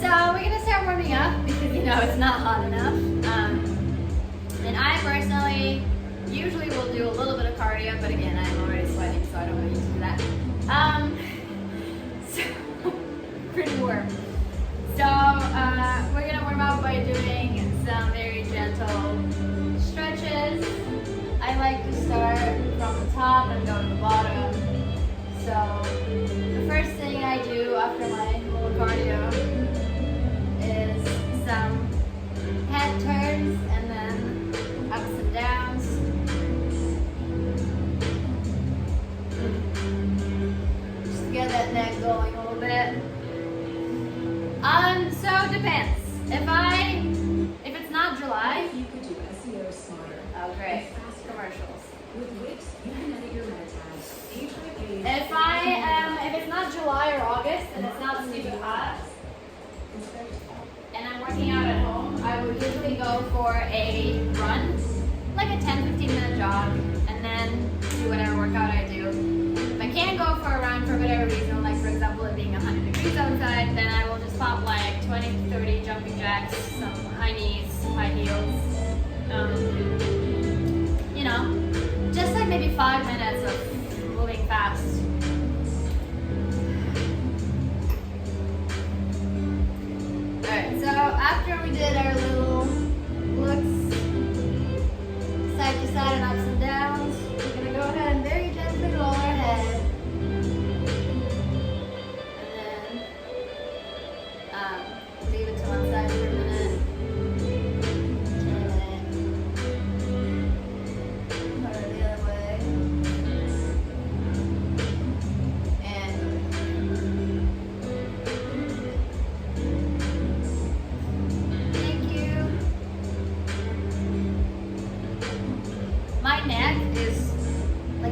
So we're gonna start warming up because you know it's not hot enough. And I personally usually will do a little bit of cardio, but again, I'm already sweating, so I don't really need to do that. So pretty warm. So we're gonna warm up by doing some very gentle stretches. I like to start from the top and go to the bottom. So the first thing I do after my little cardio is some head turns and then ups and downs. Just to get that neck going a little bit. So it depends. If it's not July, You could do SEO smarter. oh great, and faster. commercials. With Wix, you can edit your meta tags page by page. If it's not July or August and it's not super hot and I'm working out at home, I would usually go for a run, like a 10-15 minute jog, and then do whatever workout I do. If I can't go for a run for whatever reason, like for example it being 100 degrees outside, then I will just pop like 20 to 30 jumping jacks, some high knees, high heels. You know, just like maybe 5 minutes of moving fast. Alright, so after we did our little looks, side to side and ups and downs, we're going to go ahead and very gently roll our head. And then leave it to one side for a minute.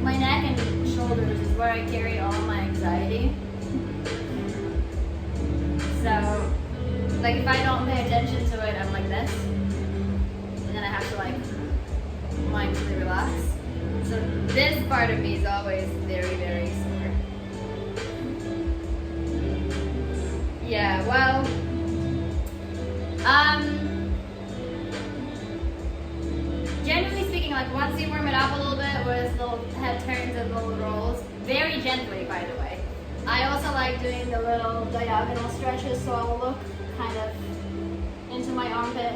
My neck and shoulders is where I carry all my anxiety. So, like if I don't pay attention to it, I'm like this. And then I have to like mindfully relax. So this part of me is always very, very sore. Yeah, well, generally speaking, like once you warm it up a little bit with little head turns and little rolls, very gently by the way. I also like doing the little diagonal stretches, so I'll look kind of into my armpit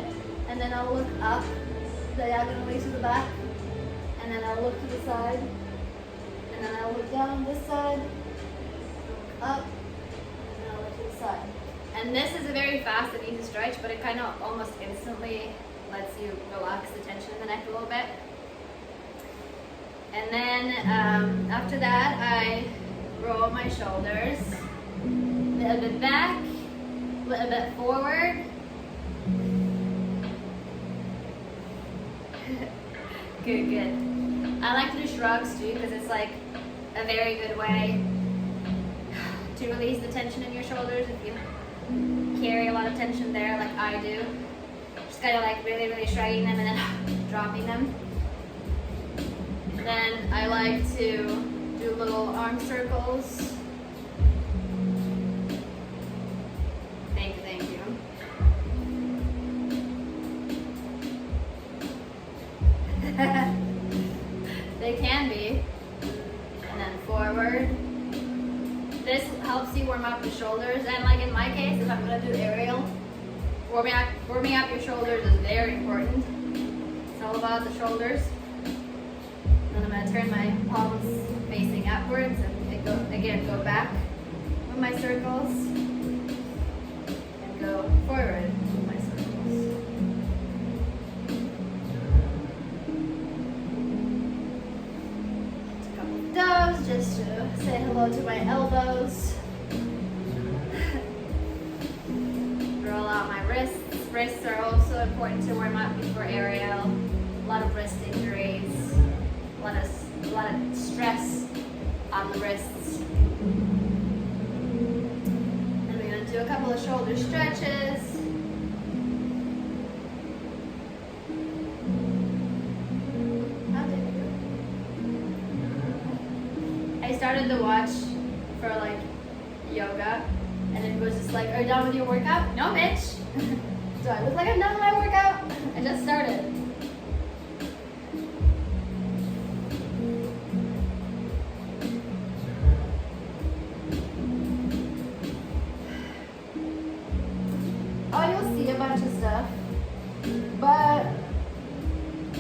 and then I'll look up diagonally to the back and then I'll look to the side and then I'll look down this side, look up, and then I'll look to the side. And this is a very fast and easy stretch, but it kind of almost instantly lets you relax the tension in the neck a little bit. And then after that, I roll my shoulders, a little bit back, a little bit forward. Good, good. I like to do shrugs too because it's like a very good way to release the tension in your shoulders if you carry a lot of tension there like I do. Just kind of like really, really shrugging them and then dropping them. And then I like to do little arm circles. Thank you, thank you. They can be. And then forward. This helps you warm up the shoulders. And like in my case, if I'm going to do aerial, warming up your shoulders is very important. It's all about the shoulders. And I'm going to turn my palms facing upwards and go back with my circles and go forward with my circles. A couple of those just to say hello to my elbows. Roll out my wrists. Wrists are also important to warm up before aerial. A lot of wrist injuries, a lot of stress on the wrists. And we're going to do a couple of shoulder stretches. How did I do it? I started the watch for like yoga, and it was just It's like, are you done with your workout? No, bitch. Do I look like I'm done with my workout? I just started. Oh, you'll see a bunch of stuff. But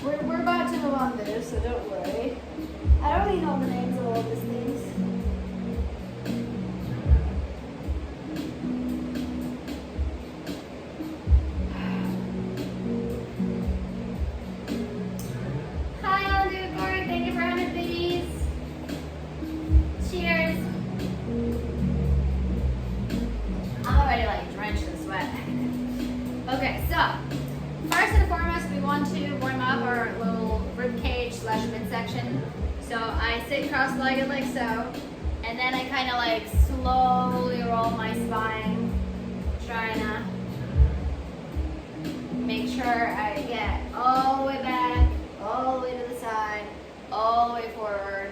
we're about to move on there, so don't worry. I don't really know the names of all these things. Hi, Alan Corey. Thank you for 100 biddies. Cheers. I'm already like drenched in sweat. Okay, so first and foremost, we want to warm up our little rib cage / midsection. So I sit cross-legged like so, and then I kind of like slowly roll my spine, trying to make sure I get all the way back, all the way to the side, all the way forward.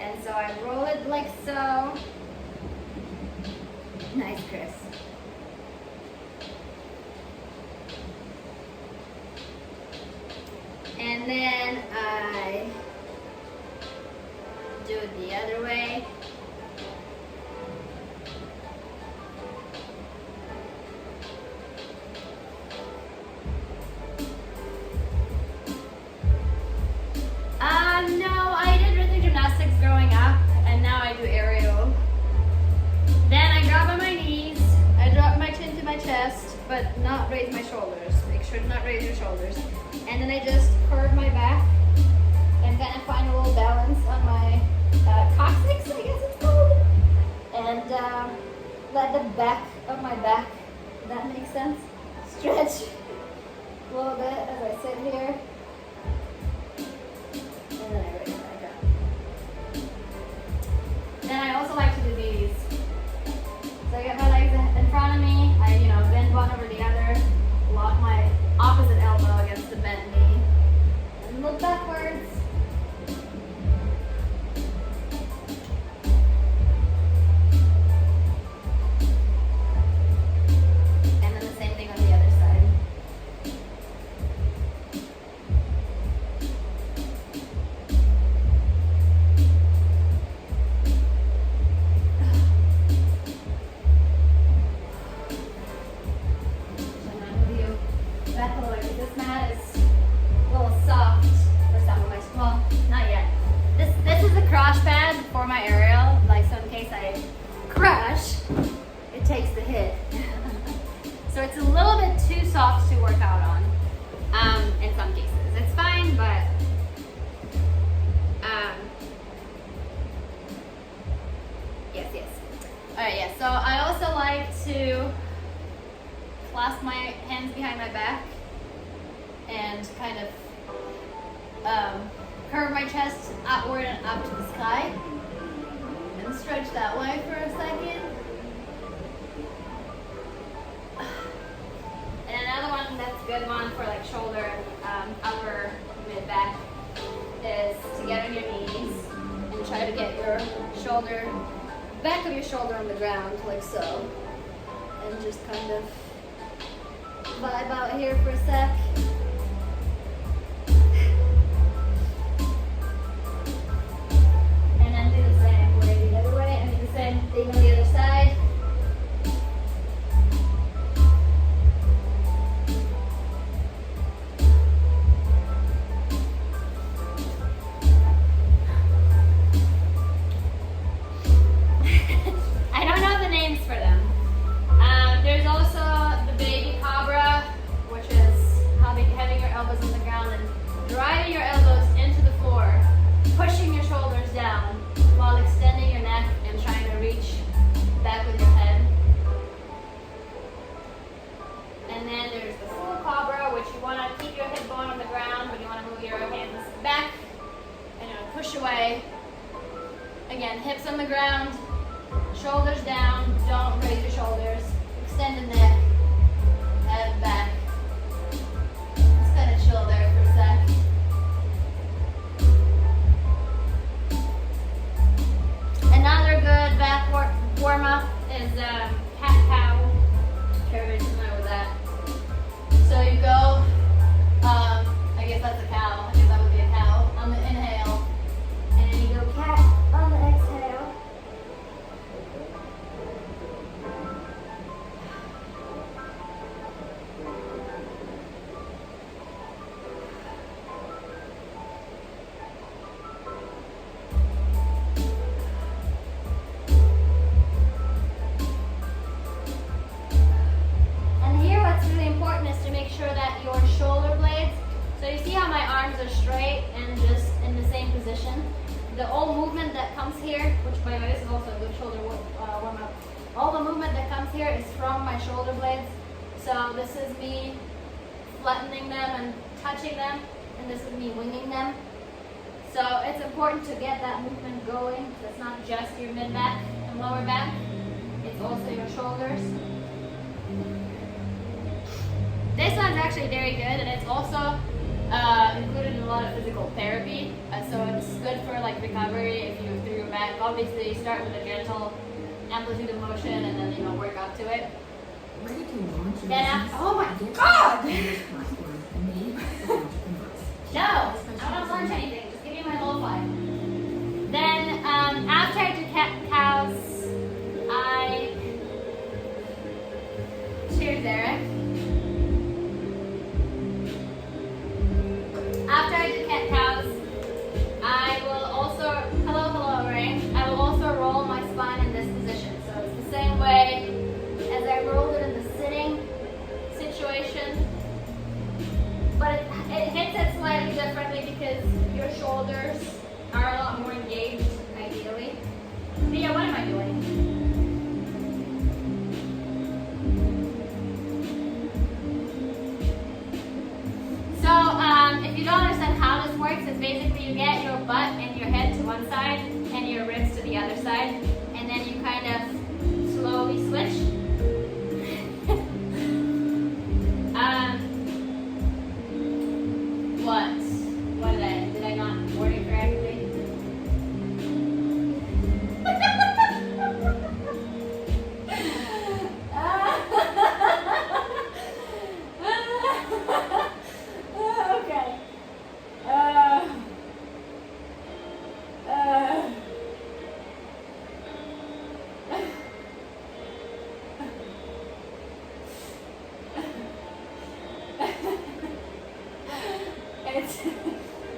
And so I roll it like so. Nice, Chris. And then I do it the other way. No, I did rhythmic gymnastics growing up, and now I do aerial. Then I grab on my knees, I drop my chin to my chest, but not raise my shoulders. Make sure to not raise your shoulders. And then I just curve my back and kind of find a little balance on my coccyx, I guess it's called. And let the back of my back, if that makes sense, stretch a little bit as I sit here. And then I raise it back up. Then I also like to do these. So I get my legs in front of me, I bend one over the other, lock my opposite elbow against the bent knee, and look backwards. And then the same thing on the other side. Back a little bit. This mat is a little soft for some of my, well, not yet. This is a crash pad for my aerial, like so in case I crash, it takes the hit. So it's a little bit too soft to work out on, in some cases. It's fine, but yes. Alright, yeah, so I also like to clasp my hands behind my back and kind of curve my chest upward and up to the sky and stretch that way for a second. And another one that's a good one for like shoulder, upper, mid back is to get on your knees and try to get your shoulder, back of your shoulder on the ground like so, and just kind of vibe out here for a sec. And then do the same way the other way, and do the same thing on the other side. I don't know the names for them. There's also the baby cobra, which is having your elbows on the ground and driving your elbows into the floor, pushing your shoulders down while extending your neck and trying to reach back with your head. And then there's the full cobra, which you want to keep your hip bone on the ground, but you want to move your hands back and push away. Again, hips on the ground, shoulders down, don't raise your shoulders. Extend the neck, head back. Just kind of chill there for a sec. you see how my arms are straight and just in the same position? The all movement that comes here, which by the way this is also a good shoulder warm up. All the movement that comes here is from my shoulder blades. So this is me flattening them and touching them, and this is me winging them. So it's important to get that movement going. So it's not just your mid back and lower back, it's also your shoulders. This one's actually very good, and it's also included in a lot of physical therapy. So it's good for like recovery if you through your back. Obviously, you start with a gentle amplitude of motion, and then work up to it. Ready to launch your Then business? oh my Get god! on this platform and made for entrepreneurs. No, I don't launch anything. Just give me my lo-fi. Then after I do cat-cows, cheers, Eric. After I do cat-cows, I will also, hello, Ray. I will also roll my spine in this position. So it's the same way as I rolled it in the sitting situation. But it hits it slightly differently because your shoulders are a lot more engaged, ideally. But yeah, what am I doing? So if you don't understand how this works, it's basically you get your butt and your head to one side and your ribs to the other side, and then you kind of slowly switch. What did I not word it correctly? Okay.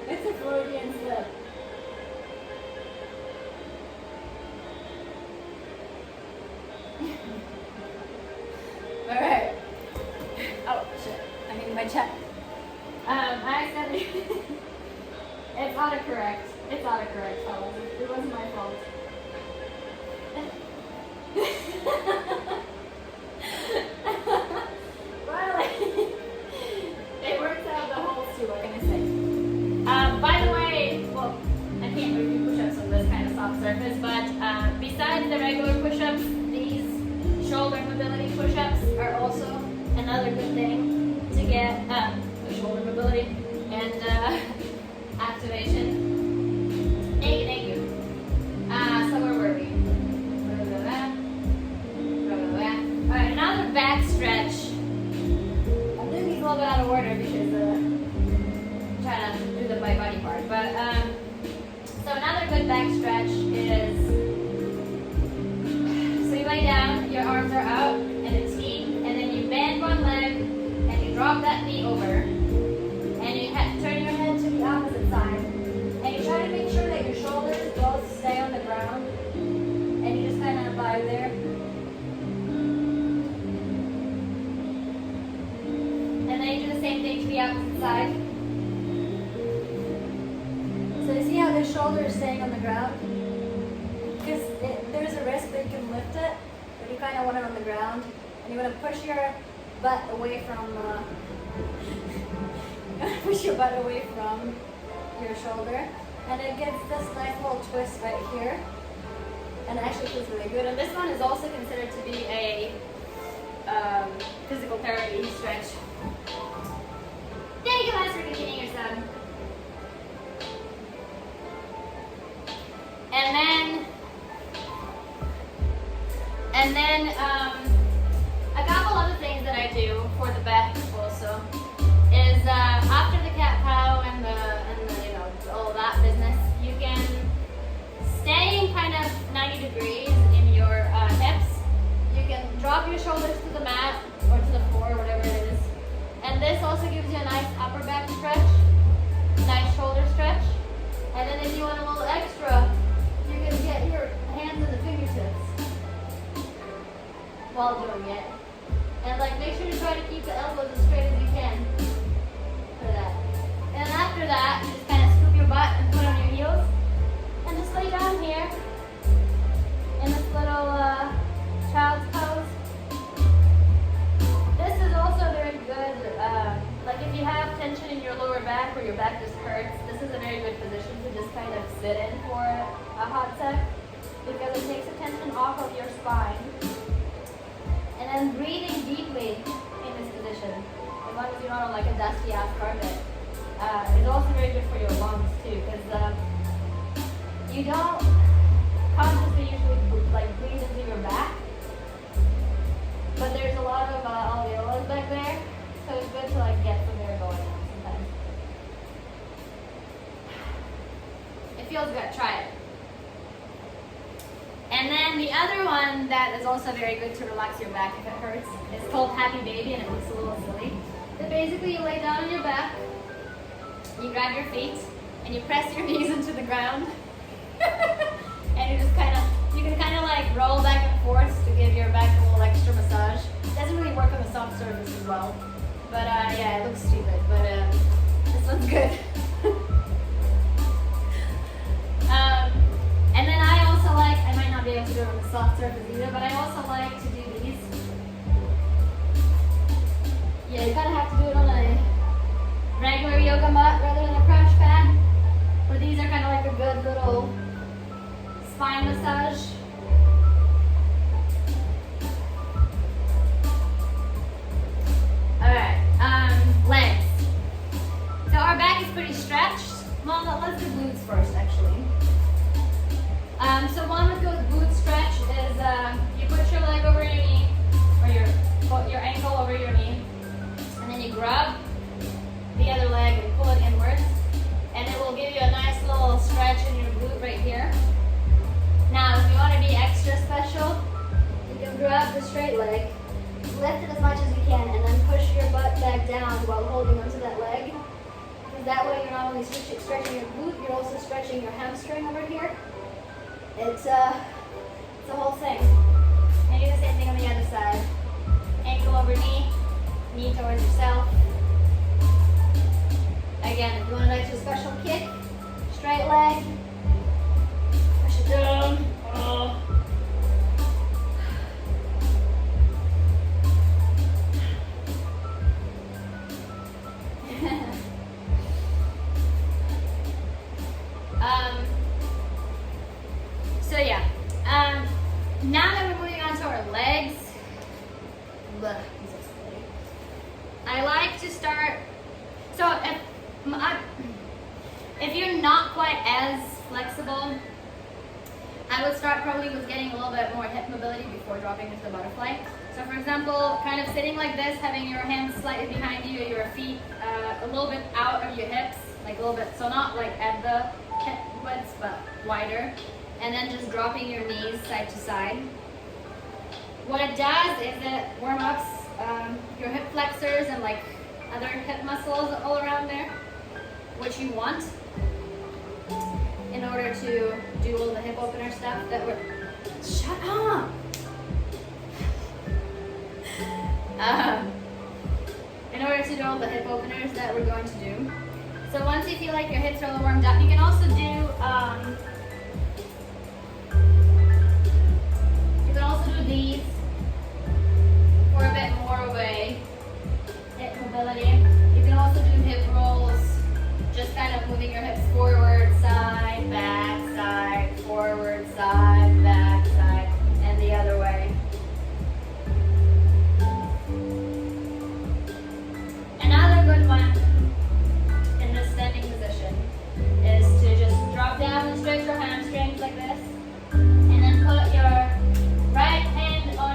It's a Freudian slip. Alright. Oh shit. I need my check. I accidentally it's autocorrect. It's autocorrect, fellas. It wasn't my fault. Well, it works out the whole too, what can I say? By the way, well, I can't really do push-ups on this kind of soft surface, but besides the regular push-ups, these shoulder mobility push-ups are also another good thing to get shoulder mobility and activation. Thank you. So where were we? Alright, another back stretch. I'm doing these a little bit out of order because I'm trying to do the by body part. But so another good back stretch is, so you lay down, your arms are out in a T, and then you bend one leg and you drop that knee over, and you turn your head to the opposite side, and you try to make sure that your shoulders both stay on the ground, and you just kind of vibe there. And then you do the same thing to the opposite side. So you see how the shoulder is staying on the ground? Because there's a risk that you can lift it, but you kind of want it on the ground. And you want to push your butt away from your shoulder. And it gets this nice little twist right here. And it actually feels really good. And this one is also considered to be a physical therapy stretch. Thank you, Master, for continuing your son. And then a couple other things that I do for the back also is after the cat cow and the you know all that business, you can stay kind of 90 degrees in your hips. You can drop your shoulders to the mat or to the floor, whatever it is. And this also gives you a nice upper back stretch, nice shoulder stretch. And then if you want a little extra, you can get your hands in the fingertips while doing it. And like make sure to try to keep the elbows as straight as you can for that. after that, you just kind of scoop your butt and put on your heels. And just lay down here in this little child's pose. This is also very good, like if you have tension in your lower back or your back just hurts, this is a very good position to just kind of sit in for a hot sec because it takes the tension off of your spine. And then breathing deeply in this position, as long as you're not on like a dusty ass carpet, is also very good for your lungs too, because you don't consciously usually like breathe into your back, but there's a lot of alveolus back there, so it's good to like get some air going on sometimes. It feels good, try it. And then the other one that is also very good to relax your back if it hurts is called Happy Baby, and it looks a little silly. But basically you lay down on your back, you grab your feet, and you press your knees into the ground. And you just you can kind of like roll back and forth to give your back a little extra massage. It doesn't really work on the soft surface as well. But yeah, it looks stupid, but this one's good. And then I also like, I might not be able to do it on the soft surface either, but I also like to do these. Yeah, you kind of have to do it on a regular yoga mat rather than a crash pad. But these are kind of like a good little spine massage. Alright, legs. So our back is pretty stretched. Well, let's do glutes first actually. So one with those glute stretch is you put your leg over your knee, or your ankle over your knee, and then you grab the other leg and pull it inwards, and it will give you a nice little stretch in your glute right here. Now, if you want to be extra special, you can grab the straight leg, lift it as much as you can, and then push your butt back down while holding onto that leg. Because that way you're not only stretching your glute, you're also stretching your hamstring over here. It's a whole thing. And do the same thing on the other side. Ankle over knee, knee towards yourself. Again, if you want an extra special kick, straight leg, push it down. Oh. So yeah, now that we're moving on to our legs, I like to start, so if you're not quite as flexible, I would start probably with getting a little bit more hip mobility before dropping into the butterfly. So for example, kind of sitting like this, having your hands slightly behind you, your feet a little bit out of your hips, like a little bit, so not like at the hip width, but wider. And then just dropping your knees side to side. What it does is it warm ups your hip flexors and like other hip muscles all around there, which you want in order to do all the hip opener stuff that we're... Shut up! In order to do all the hip openers that we're going to do. So once you feel like your hips are a little warmed up, you can also do these for a bit more of a hip mobility. You can also do hip rolls, just kind of moving your hips forward, side, back, forward, side, back, side, and the other way. Another good one in this standing position is to just drop down and stretch your hamstrings like this, and then put your right hand on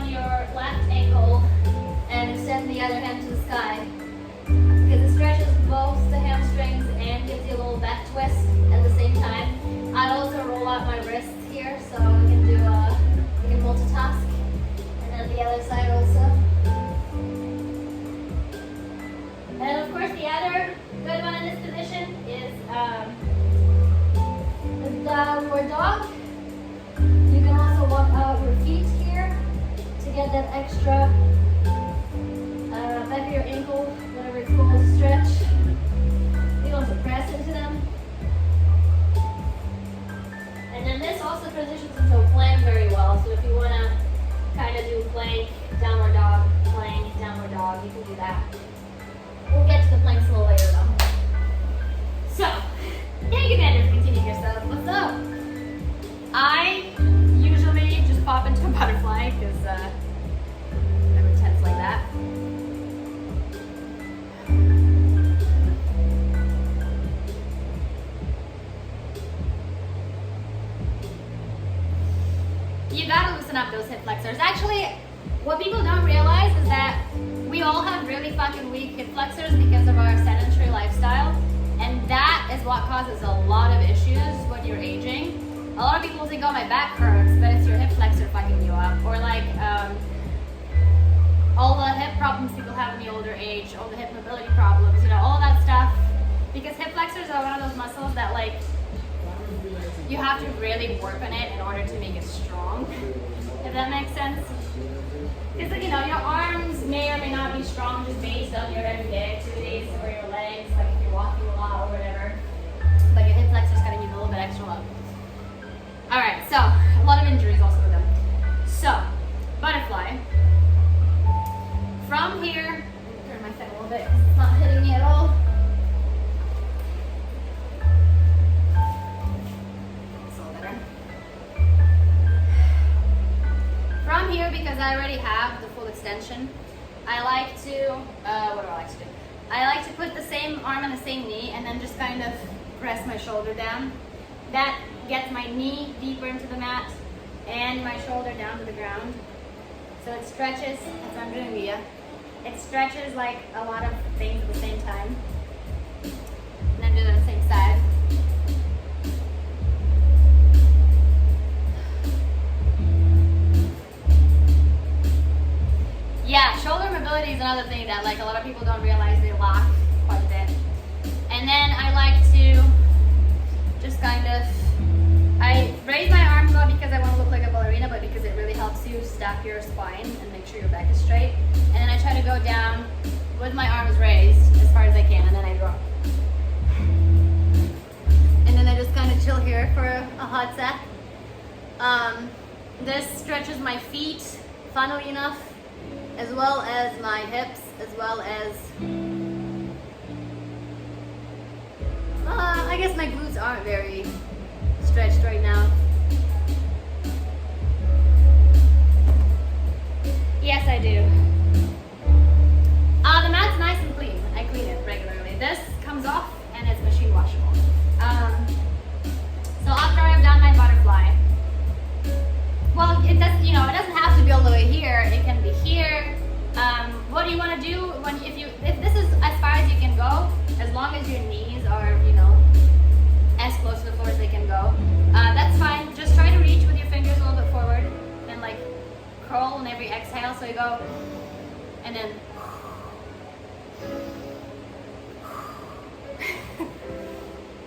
this also transitions into a plank very well. So if you want to kind of do plank, downward dog, you can do that. We'll get to the planks a little later though. So, yeah, you guys continue yourself. What's up? I usually just pop into a butterfly because I'm intense like that. You gotta loosen up those hip flexors. Actually, what people don't realize is that we all have really fucking weak hip flexors because of our sedentary lifestyle, and that is what causes a lot of issues when you're aging. A lot of people think, oh, my back hurts, but it's your hip flexor fucking you up. Or like all the hip problems people have in the older age, all the hip mobility problems, you know, all of that stuff. Because hip flexors are one of those muscles that like you have to really work on it in order to make it strong, if that makes sense. Because like, you know, your arms may or may not be strong just based on your everyday activities, or your legs, like if you're walking a lot or whatever. But your hip flexors gotta need a little bit extra love. Alright, so a lot of injuries also with them. So, butterfly. From here, turn my foot a little bit because it's not hitting me at all. From here, because I already have the full extension, I like to, what do I like to do? I like to put the same arm on the same knee and then just kind of press my shoulder down. That gets my knee deeper into the mat and my shoulder down to the ground. So it stretches, that's what I'm doing via. It stretches like a lot of things at the same time. And then do it on the same side. Yeah, shoulder mobility is another thing that like a lot of people don't realize they lack quite a bit. And then I like to just kind of, I raise my arms not because I want to look like a ballerina, but because it really helps you stack your spine and make sure your back is straight. And then I try to go down with my arms raised as far as I can, and then I drop. And then I just kind of chill here for a hot sec. This stretches my feet, funnily enough, as well as my hips, as well as, I guess my glutes aren't very stretched right now. Yes, I do. The mat's nice and clean. I clean it regularly. This comes off and it's machine washable. So after I've done my butterfly, well, it doesn't, you know, it doesn't have to be all the way here. It can be here. What do you want to do if this is as far as you can go, as long as your knees are, you know, as close to the floor as they can go, that's fine. Just try to reach with your fingers a little bit forward and like curl on every exhale. So you go, and then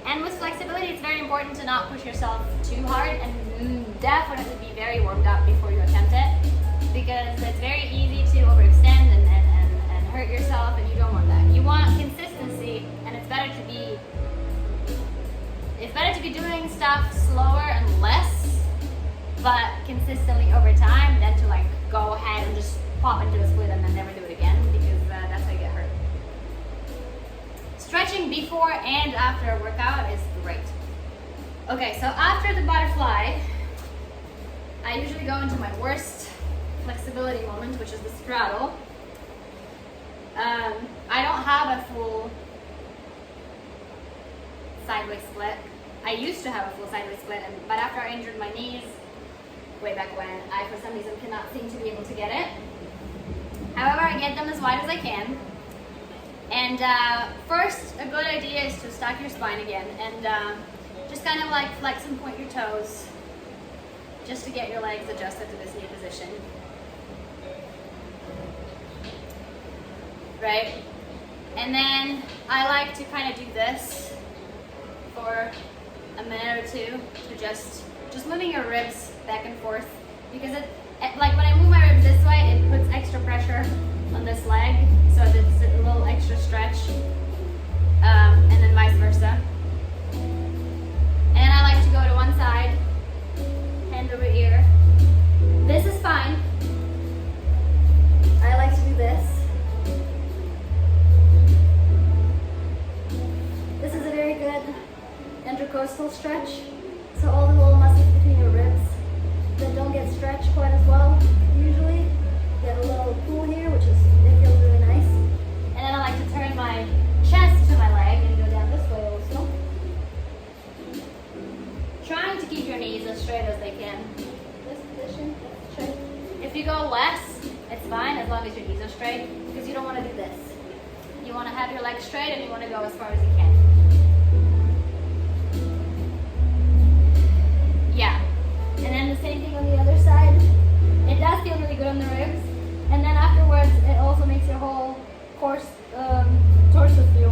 and with flexibility, it's very important to not push yourself too hard and definitely be very warmed up before you attempt it, because it's very easy to overextend and hurt yourself, and you don't want that. You want consistency, and it's better to be doing stuff slower and less, but consistently over time, than to like go ahead and just pop into a split and then never do it again, because that's how you get hurt. Stretching before and after a workout is great. Okay, so after the butterfly, I usually go into my worst flexibility moment, which is the straddle. I don't have a full sideways split. I used to have a full sideways split, but after I injured my knees way back when, I for some reason cannot seem to be able to get it. However, I get them as wide as I can. And first, a good idea is to stack your spine again and just kind of like flex and point your toes just to get your legs adjusted to this new position. Right? And then I like to kind of do this for a minute or two to just moving your ribs back and forth, because it like when I move my ribs this way, it puts extra pressure on this leg, so it's a little extra stretch, and then vice versa. And I like to go to one side as your knees are straight, because you don't want to do this. You want to have your legs straight and you want to go as far as you can. Yeah. And then the same thing on the other side. It does feel really good on the ribs. And then afterwards, it also makes your whole torso feel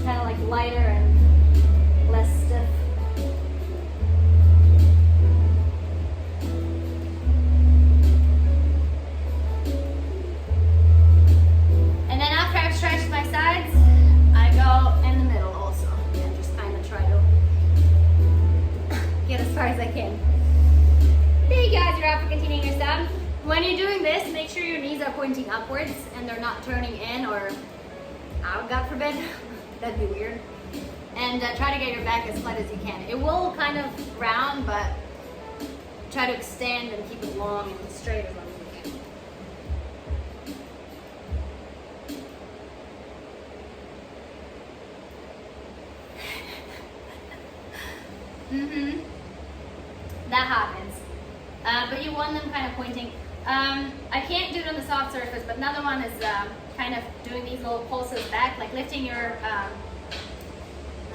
kind of like lighter and less stiff. And then after I've stretched my sides, I go in the middle also. And just kind of try to get as far as I can. There you guys, you're out for continuing your sub. When you're doing this, make sure your knees are pointing upwards and they're not turning in or out, God forbid. That'd be weird. And try to get your back as flat as you can. It will kind of round, but try to extend and keep it long and straight as long as you can. That happens. But you want them kind of pointing. I can't do it on the soft surface, but another one is kind of doing these little pulses back, like lifting your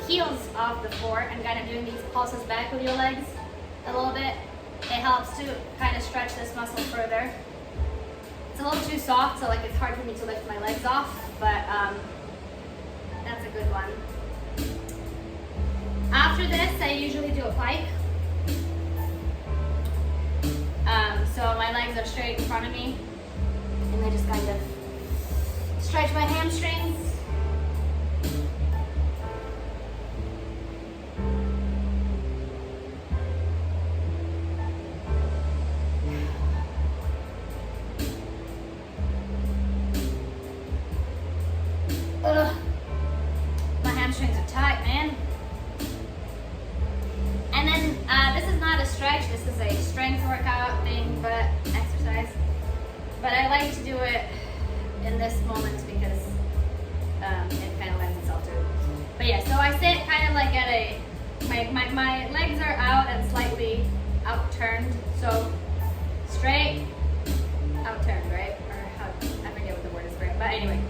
heels off the floor and kind of doing these pulses back with your legs a little bit. It helps to kind of stretch this muscle further. It's a little too soft, so like it's hard for me to lift my legs off, but that's a good one. After this, I usually do a pike. So my legs are straight in front of me, and I just kind of stretch my hamstrings. Ugh. My hamstrings are tight, man. And then this is not a stretch, this is a strength workout thing, but exercise. But I like to do it in this moment because it kind of lends itself to it. But yeah, so I sit kind of like at a, my legs are out and slightly outturned. So straight, outturned, right? Or how, I forget what the word is for it, but anyway.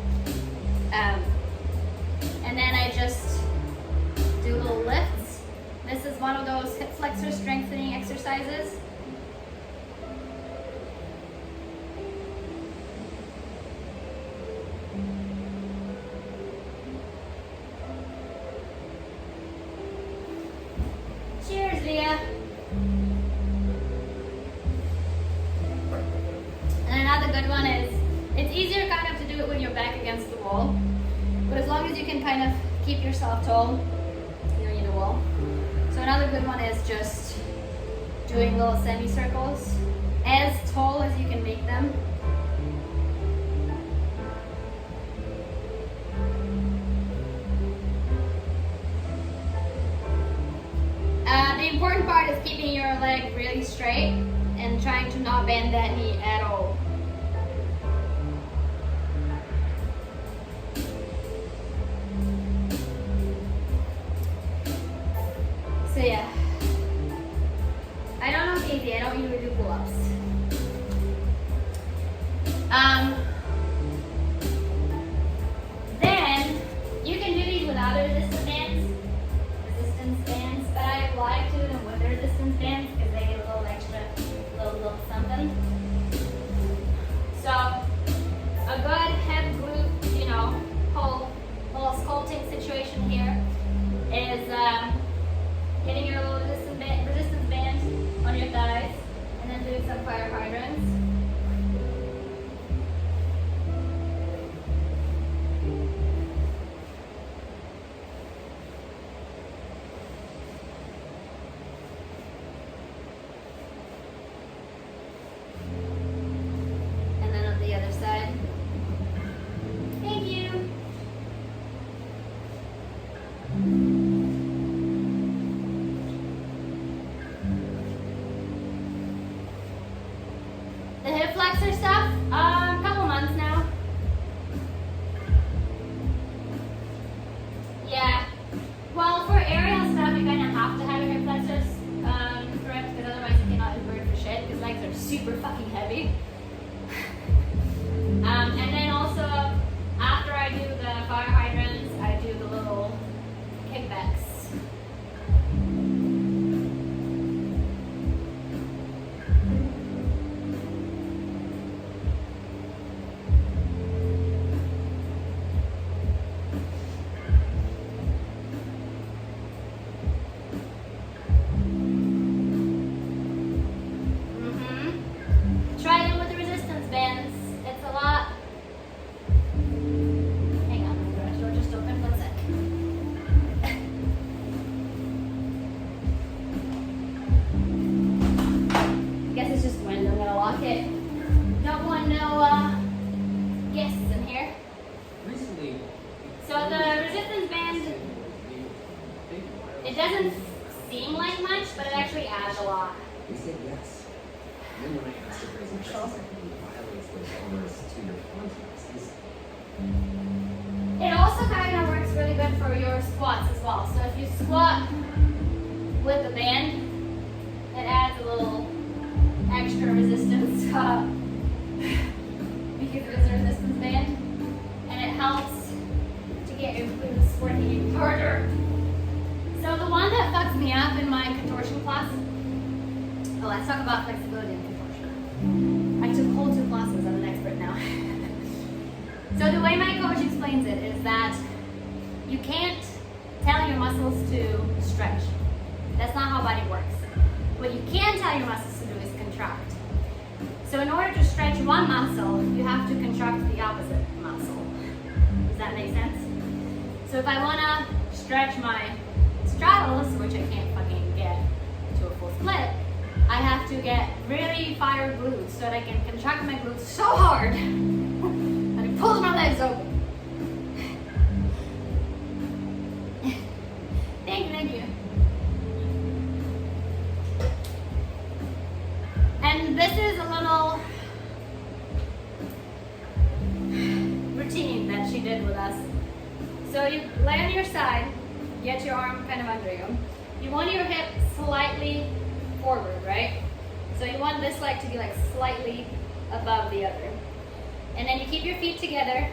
And then I just do little lifts. This is one of those hip flexor strengthening exercises. Cheers, Leah. And another good one is, it's easier kind of to do it with your back against the wall, but as long as you can kind of keep yourself tall, you don't need a wall. So another good one is just doing little semicircles, as tall as you can make them. The important part is keeping your leg really straight and trying to not bend that knee at all. So yeah, I don't know easy, I don't usually do pull-ups. Then you can do these without a resistance bands, but I like to do them with the resistance bands because they get a little extra, little something. here. Recently, So the resistance band, it doesn't seem like much, but it actually adds a lot. we said yes. And then when I asked if raising exercise activity violates those owners to your contracts, he said, It also kind of works really good for your squats as well. So if you squat with the band, it adds a little extra resistance because it is a resistance band, and it helps to get your glutes working even harder. So the one that fucks me up in my contortion class, let's talk about flexibility and contortion. I took whole 2 classes, I'm an expert now. So the way my coach explains it is that you can't tell your muscles to stretch. That's not how body works. What you can tell your muscles to do is contract. So in order to stretch one muscle, you have to contract the opposite muscle. Does that make sense? So if I want to stretch my straddles, which I can't fucking get to a full split, I have to get really fired glutes so that I can contract my glutes so hard that it pulls my legs open. Thank you. And this is a little routine that she did with us. So you lay on your side, get your arm kind of under you. You want your hip slightly forward, right? So you want this leg to be like slightly above the other. And then you keep your feet together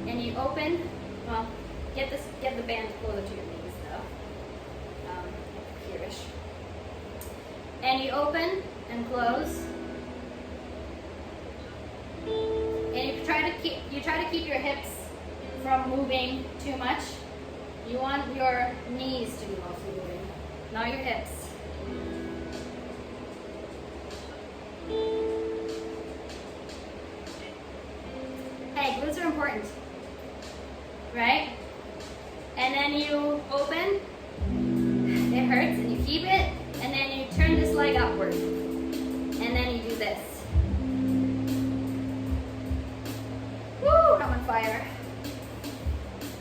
and you open, well, get the band closer to your knees though. Here-ish. And you open and close. And you try to keep your hips from moving too much. You want your knees to be mostly moving, not your hips. Hey, glutes are important, right? And then you open, it hurts, and you keep it, and then you turn this leg upward, and then you do this. Woo, I'm on fire.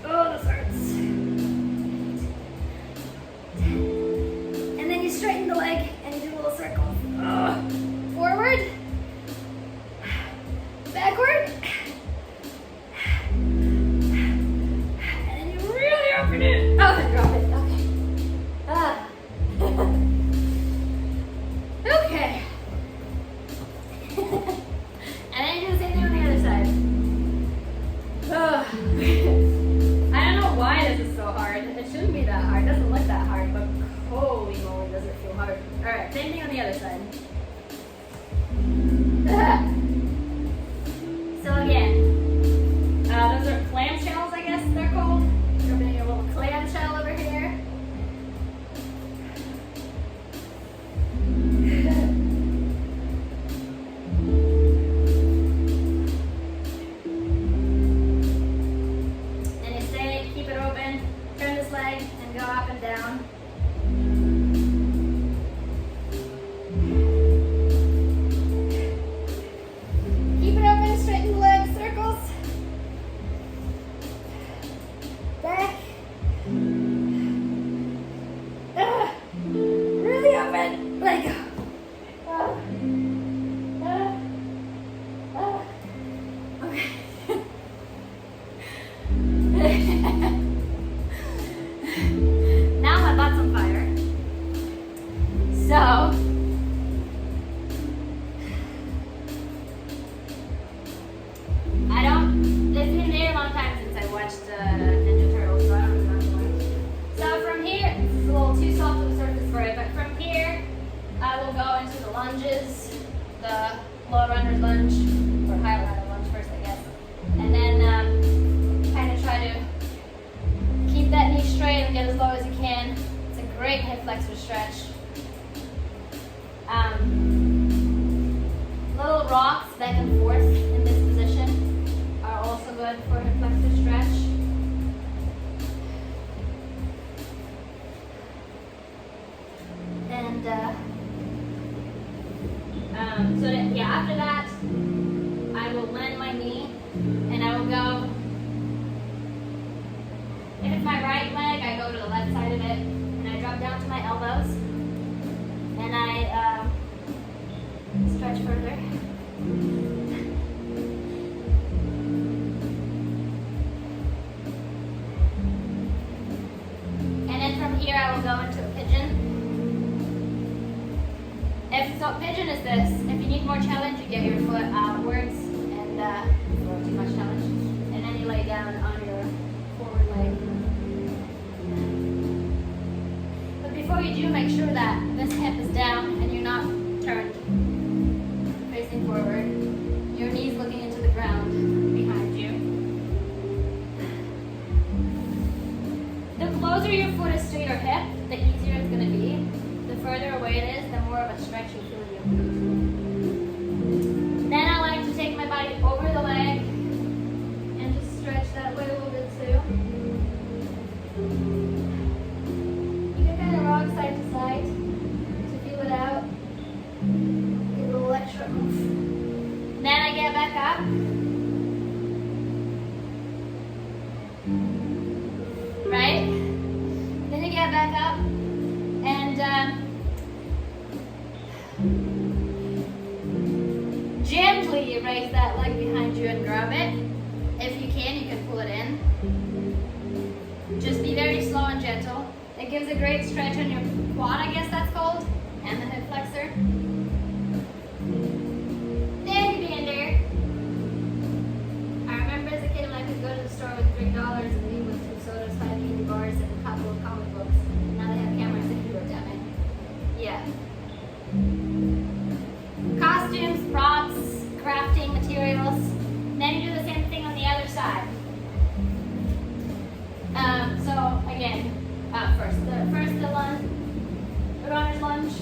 Oh, this hurts. And then you straighten the leg, and you do a little circle. Forward, backward, and then you really open it. Oh, then drop it. Okay. Okay. And then you do the same thing on the other side. I don't know why this is so hard. It shouldn't be that hard. It doesn't look that hard, but holy moly, does it feel hard. All right, same thing on the other side. So again, those are clamshells, I guess they're called. You're opening a little clamshell over here. And you stay, keep it open, turn this leg, and go up and down. Keep it open, straighten the legs, circles. Back. Really open. Let go. Okay. Now my butt's on fire. So, it's been a very long time since I watched Ninja Turtles, so I don't remember much. So from here, this is a little too soft of a surface for it, but from here, I will go into the lunges, the low runner's lunge, or high runner lunge first, I guess. And then kind of try to keep that knee straight and get as low as you can. It's a great hip flexor stretch. Little rocks back and forth in this position are also good for hip flexor stretch. And so that, yeah, after that, I will my elbows and I stretch further. And then from here I will go into a pigeon. So pigeon is this. If you need more challenge, you get your foot outwards and or too much challenge. And then you lay down on your forward leg. But before you do, make sure that this hip is down and you're not turned facing forward. Your knees looking into the ground behind you. The closer your foot is to your hip, the easier it's going to be. The further away it is, the more of a stretch you feel in your glute. Then I like to take my body over the leg and just stretch that way a little bit too. You can kind of rock side to side to feel it out. Get a little extra oomph. Then I get back up. Right? Then you get back up and gently raise that leg behind you and grab it. If you can pull it in. Just be very slow and gentle. It gives a great stretch on your quad, I guess that's called, and the hip flexor. Then you be in there. I remember as a kid, I could go to the store with $3 and leave with 2 sodas, 5 candy bars, and a couple of comic books. Now they have cameras that you look at me. Yeah. Costumes, props, crafting materials. Then you do the same thing on the other side. So again, first the lunge, the runner's lunge.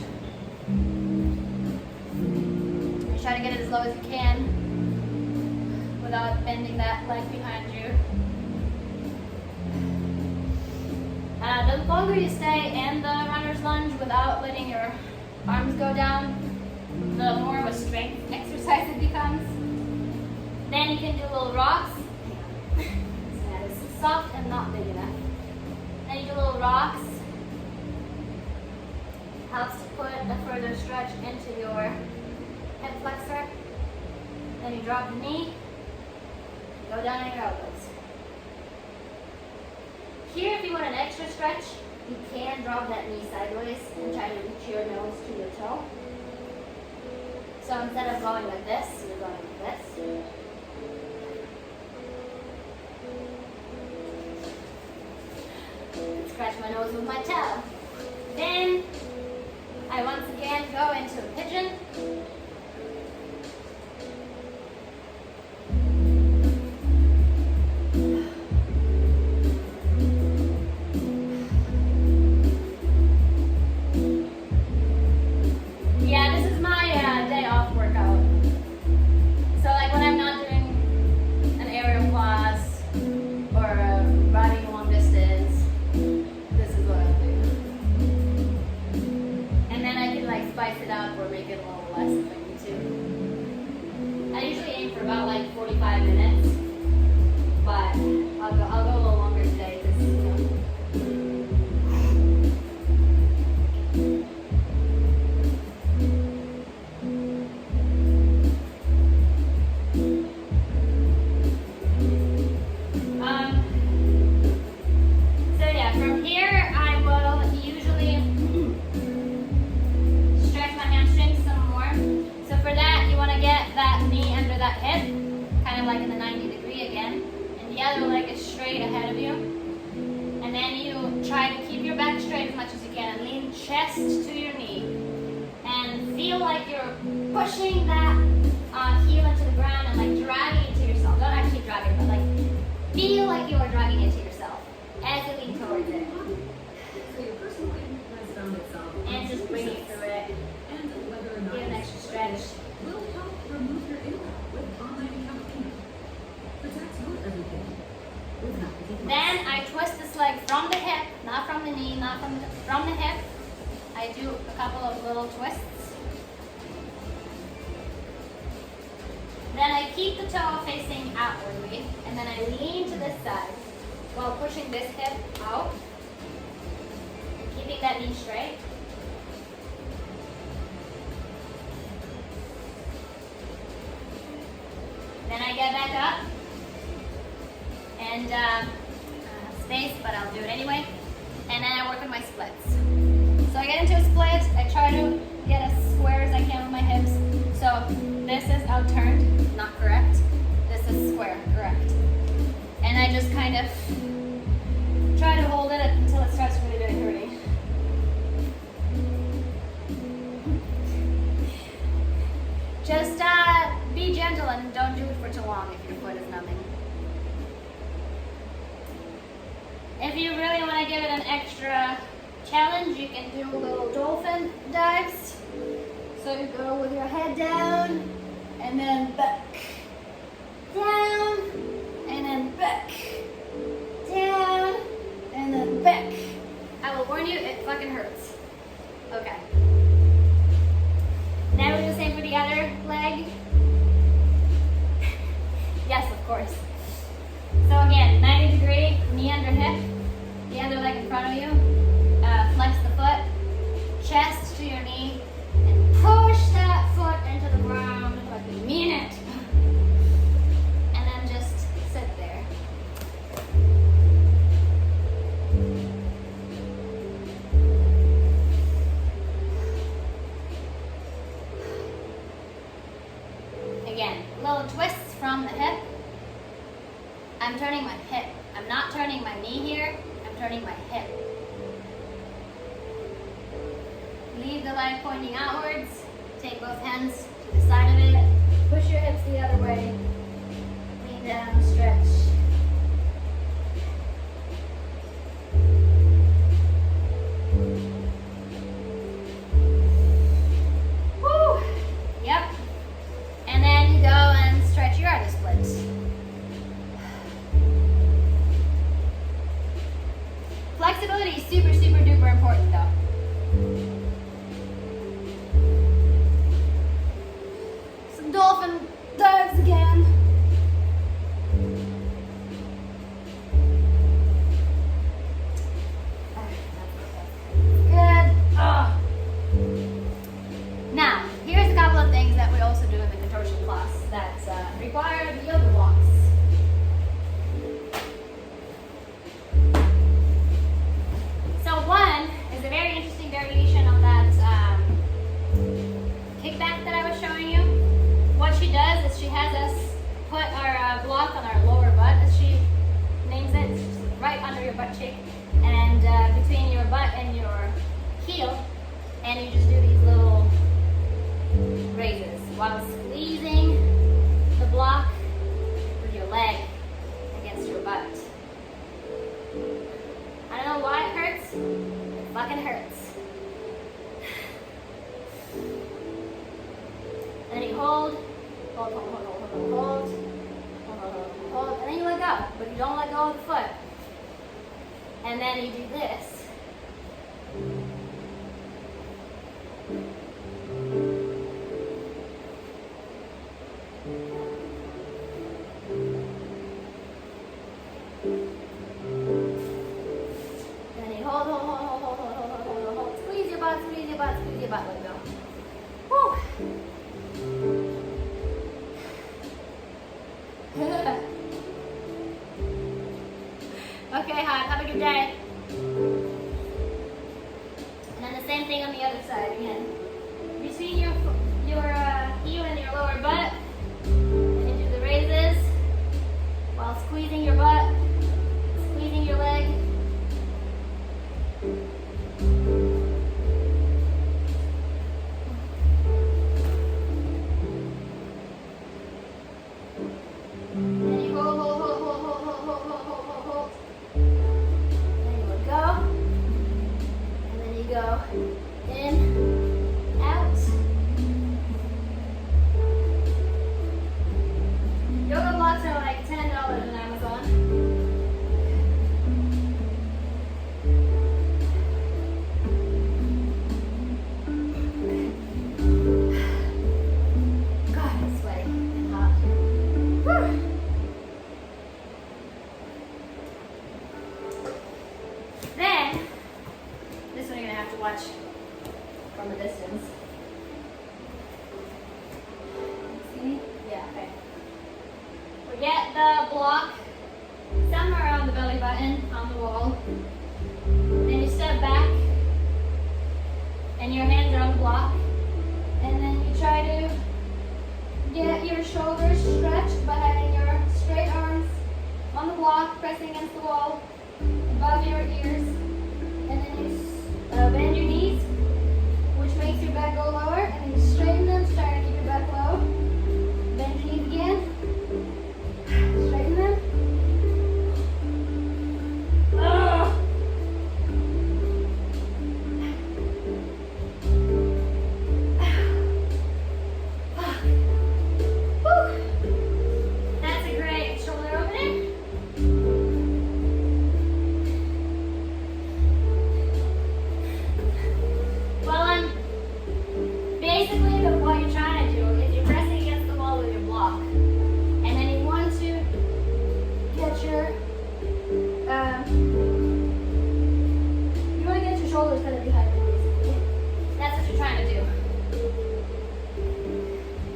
You try to get it as low as you can without bending that leg behind you. The longer you stay in the runner's lunge without letting your arms go down, the more of a strength exercise it becomes. Then you can do little rocks. That is soft and not big enough. Then you do little rocks. Helps to put a further stretch into your hip flexor. Then you drop the knee, go down on your elbows. Here, if you want an extra stretch, you can drop that knee sideways and try to reach your nose to your toe. So instead of going like this, you're going like this. Scratch my nose with my toe. Then I once again go into a pigeon. Yeah, this is my day off workout. So like when I'm not doing an aerial class or riding a long distance, this is what I'll do. And then I can like spice it up or make it a little less if I need to. I usually aim for about like 45 minutes, but I'll go a little longer today because so yeah, from here I will usually stretch my hamstrings some more. So for that, you want to get that knee under that hip, kind of like in the 90 degree again, and the other leg is straight ahead of you. And then you try to keep your back straight as much as you can and lean chest to your knee. And feel like you're pushing that heel into the ground and like dragging it to yourself. Don't actually drag it, but like feel like you are dragging it to yourself as you lean towards it. So your personal aim has found itself. And just bring it through it. And whether or not Get an extra stretch. will help remove your income with online account payment. Protect your everything. With an application. Then I twist this leg from the hip, not from the knee, not from the hip. I do a couple of little twists. Then I keep the toe facing outwardly, and then I lean to this side while pushing this hip out. Keep keeping that knee straight. Then I get back up and space, but I'll do it anyway. And then I work on my splits. So I get into a split. I try to get as square as I can with my hips. So this is outturned, not correct. This is square, correct. And I just kind of try to hold it until it starts really, really hurting. Just be gentle and don't do it for too long if your foot is numbing. If you really want to give it an extra challenge, you can do little dolphin dives. So you go with your head down and then back, down, and then back, down, and then back. I will warn you, it fucking hurts. Okay. Now we do the same for the other leg. Yes, of course. So again, 90 degree, knee under hip, the other leg in front of you. Flex the foot, chest to your knee, and push that foot into the ground like you mean it. And then just sit there. Again, little twists from the hip. I'm turning my hip. I'm not turning my knee here. I'm turning my hip. Leave the leg pointing outwards. Take both hands to the side of it. Push your hips the other way. Lean down, stretch. Woo! Yep. And then you go and stretch your other splits. Flexibility is super, super duper important though. Some dolphin dives again. Good. Oh. Now, here's a couple of things that we also do in the contortion class that require the yoga blocks. So one is a very interesting variation of that kickback that I was showing you. What she does is she has us put our block on our lower butt, as she names it, it's right under your butt cheek, and between your butt and your heel, and you just do these little raises while squeezing the block with your leg against your butt. I don't know why it hurts. It fucking hurts. And then you hold, and then you let go, but you don't let go of the foot. And then you do this. Hold. Squeeze your butt, let go. Whew. Okay, hon, have a good day. And then the same thing on the other side again. Between your heel and your lower butt, and you do the raises while squeezing your butt, squeezing your leg. And you hold. Then you let go. And then you go in, out. Yoga blocks are like $10 on Amazon. can watch from a distance. See? Yeah, okay. We get the block somewhere around the belly button on the wall. Then you step back and your hands are on the block. And then you try to get your shoulders stretched by having your straight arms on the block, pressing against the wall above your ears. And then you bend your knees, which makes your back go lower. And then you straighten them, trying to keep your back low. Bend your knees again. Straighten them. Oh. That's a great shoulder opening. Well, basically what you're trying to do is you're pressing against the wall with your block. And then you want to get your shoulders kind of behind you, basically. That's what you're trying to do.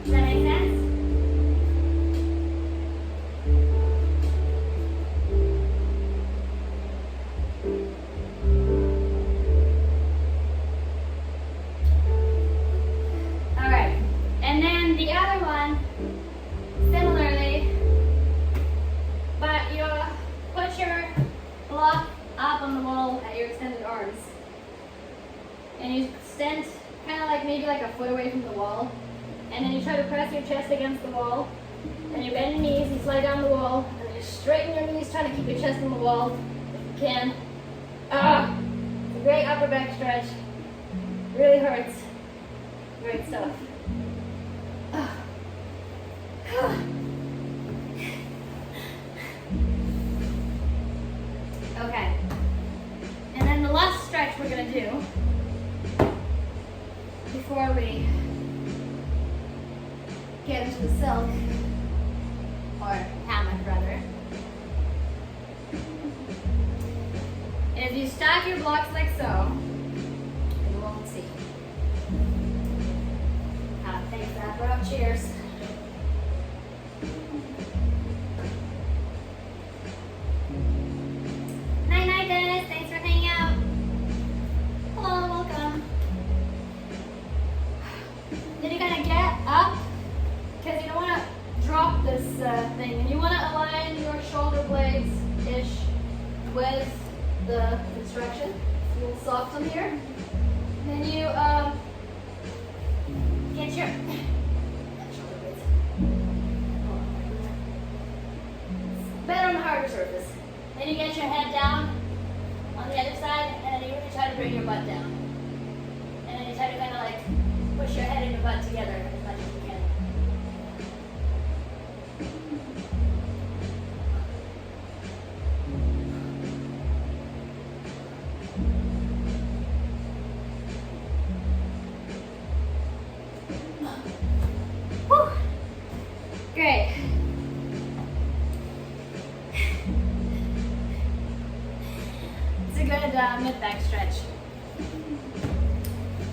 Does that make sense? Alright. And then the other one, similarly, but you put your block up on the wall at your extended arms. And you stand kind of like maybe like a foot away from the wall. And then you try to press your chest against the wall. And you bend your knees, you slide down the wall. And then you straighten your knees, trying to keep your chest on the wall if you can. It's a great upper back stretch. Really hurts. Great stuff. Okay. And then the last stretch we're going to do before we get into the silk, or hammock rather, is you stack your blocks like so. You won't see. Thanks for that, bro. Cheers. Night night, Dennis. Thanks for hanging out. Hello, welcome. Then you kind of get up, because you don't want to drop this thing, and you want to align your shoulder blades-ish with the instruction. It's a little soft on here. Then you get your shoulder blades. Better on the harder surface. Then you get your head down on the other side, and then you really try to bring your butt down. And then you try to kind of like push your head and your butt together as much as you can. Whew. Great. It's a good mid-back stretch.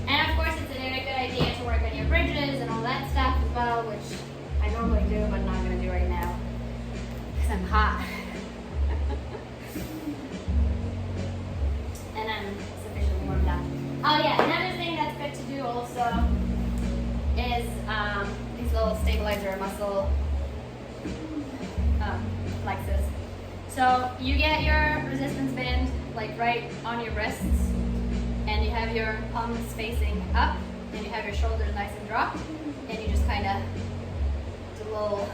And of course, it's a very good idea to work on your bridges and all that stuff as well, which I normally do, but not going to do right now because I'm hot. And I'm sufficiently warmed up. Oh yeah, another thing that's good to do also is these little stabilizer muscle flexes. So you get your resistance band like right on your wrists, and you have your palms facing up, and you have your shoulders nice and dropped, and you just kind of do little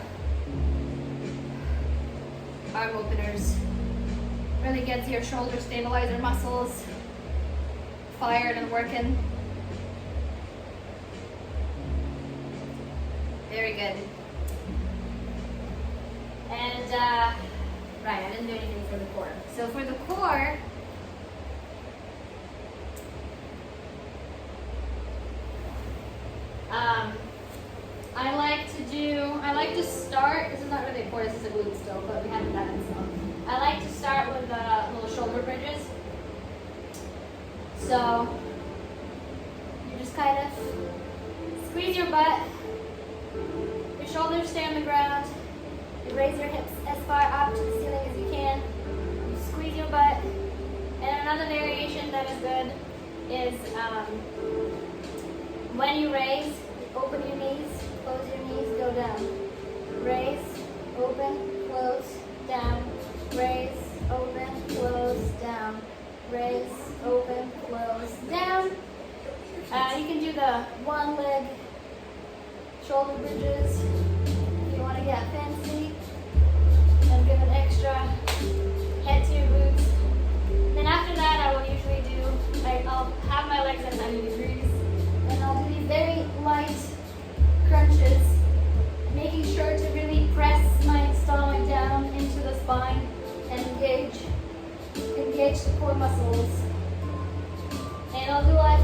arm openers. Really gets your shoulder stabilizer muscles fired and working. Very good. And right, I didn't do anything for the core. So for the core, I like to start, this is not really a core, this is a glute still, but we haven't done it, so. I like to start with the little shoulder bridges. So kind of squeeze your butt. Your shoulders stay on the ground. You raise your hips as far up to the ceiling as you can. You squeeze your butt. And another variation that is good is when you raise, open your knees, close your knees, go down. Raise, open, close, down. Raise, open, close, down. Raise, open, close, down. You can do the one leg shoulder bridges if you want to get fancy and give an extra head to your glutes. Then after that, I will usually do, I'll have my legs at 90 degrees, and I'll do these very light crunches, making sure to really press my stomach down into the spine and engage the core muscles. And I'll do like,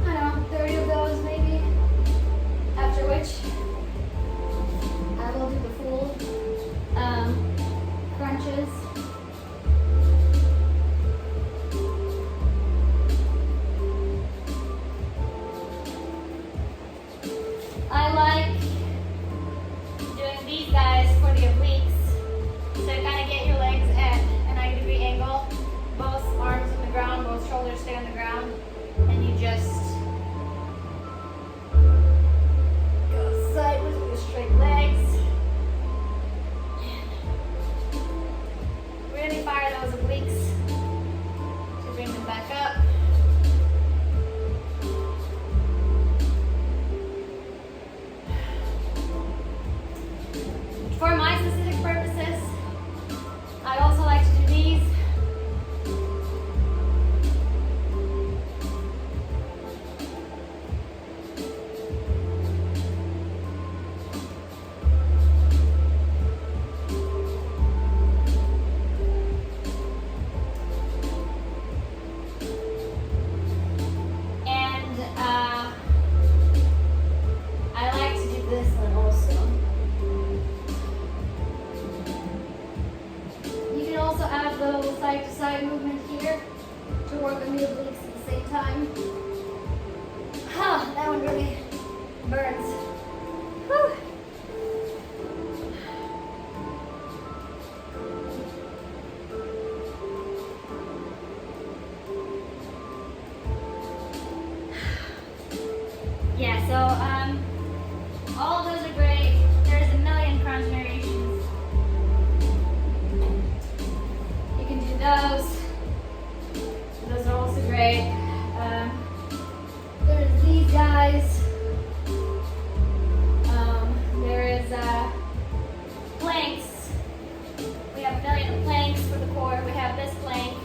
I don't know, 30 of those maybe, after which I will do the full crunches. I like doing these guys for the obliques. So kind of get your legs at a 90-degree angle, both arms on the ground, both shoulders stay on the ground, and you just go sideways with your straight legs. Really fire those obliques to bring them back up. For my specific purposes, I also like to do these. And I like to do this one also. You can also add the little side to side movement here to work on the obliques at the same time. That one really burns. Whew. Yeah, so all of those are great. There's a million crunch variations. You can do those. Those are also great. There's these guys. There is planks. We have a million planks for the core. We have this plank.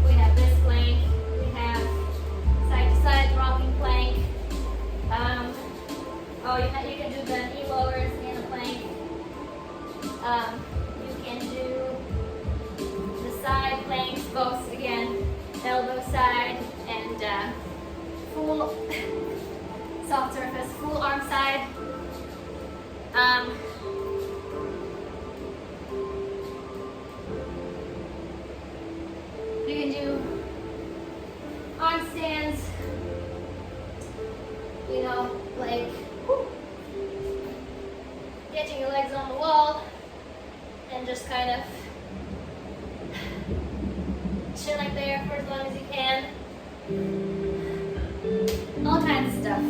We have this plank. We have side to side rocking plank. You can do the knee lowers in a plank. You can do the side planks, both again, elbow side and full soft surface, full arm side. You can do arm stands, you know, like getting your legs on the wall and just kind of chilling there for as long as you can. All kinds of stuff.